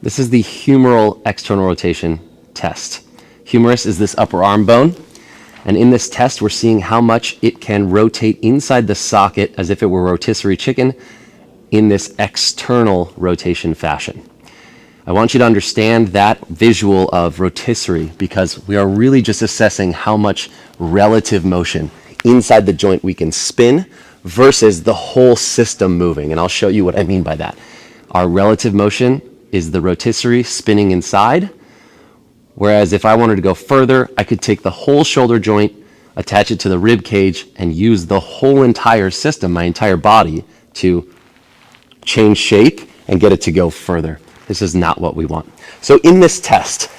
This is the humeral external rotation test. Humerus is this upper arm bone, and in this test we're seeing how much it can rotate inside the socket as if it were rotisserie chicken in this external rotation fashion. I want you to understand that visual of rotisserie because we are really just assessing how much relative motion inside the joint we can spin versus the whole system moving, and I'll show you what I mean by that. Our relative motion is the rotisserie spinning inside, whereas if I wanted to go further, I could take the whole shoulder joint, attach it to the rib cage, and use the whole entire system, my entire body, to change shape and get it to go further. This is not what we want. So in this test,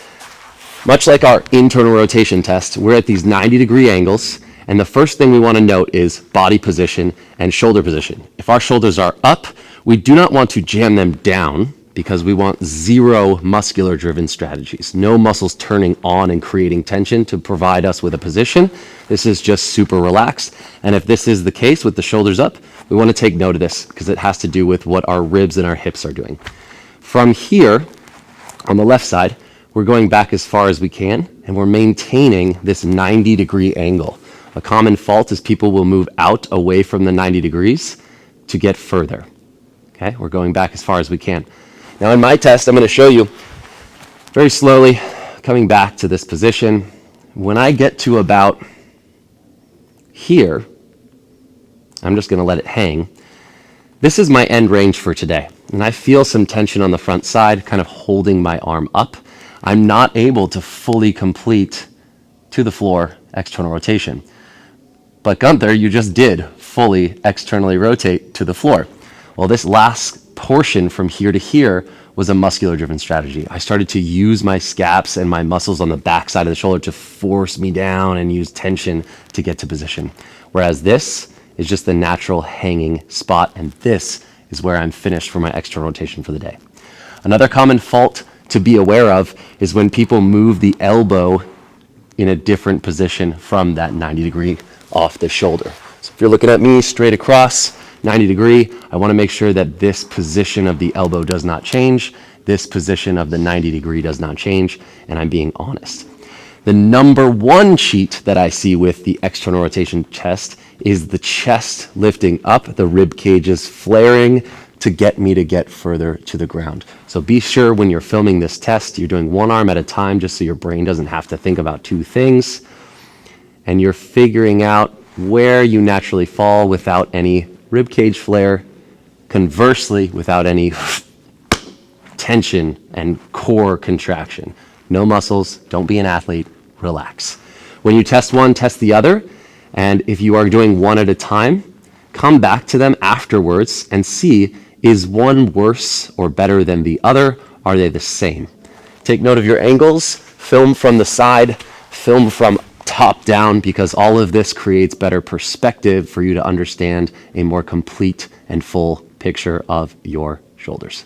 much like our internal rotation test, we're at these 90-degree angles, and the first thing we want to note is body position and shoulder position. If our shoulders are up, we do not want to jam them down because we want zero muscular-driven strategies. No muscles turning on and creating tension to provide us with a position. This is just super relaxed. And if this is the case with the shoulders up, we want to take note of this because it has to do with what our ribs and our hips are doing. From here, on the left side, we're going back as far as we can, and we're maintaining this 90-degree angle. A common fault is people will move out away from the 90 degrees to get further. Okay, we're going back as far as we can. Now in my test, I'm going to show you very slowly coming back to this position. When I get to about here, I'm just going to let it hang. This is my end range for today. And I feel some tension on the front side, kind of holding my arm up. I'm not able to fully complete to the floor external rotation. But Gunther, you just did fully externally rotate to the floor. Well, this last portion from here to here was a muscular-driven strategy. I started to use my scaps and my muscles on the back side of the shoulder to force me down and use tension to get to position. Whereas this is just the natural hanging spot, and this is where I'm finished for my external rotation for the day. Another common fault to be aware of is when people move the elbow in a different position from that 90 degree off the shoulder. So if you're looking at me straight across, 90 degree, I want to make sure that this position of the elbow does not change, this position of the 90 degree does not change, and I'm being honest. The number one cheat that I see with the external rotation test is the chest lifting up, the rib cages flaring to get me to get further to the ground. So be sure when you're filming this test, you're doing one arm at a time just so your brain doesn't have to think about two things, and you're figuring out where you naturally fall without any rib cage flare, conversely without any tension and core contraction. No muscles, don't be an athlete, relax. When you test one, test the other, and if you are doing one at a time, come back to them afterwards and see, is one worse or better than the other? Are they the same? Take note of your angles, film from the side, film from top down, because all of this creates better perspective for you to understand a more complete and full picture of your shoulders.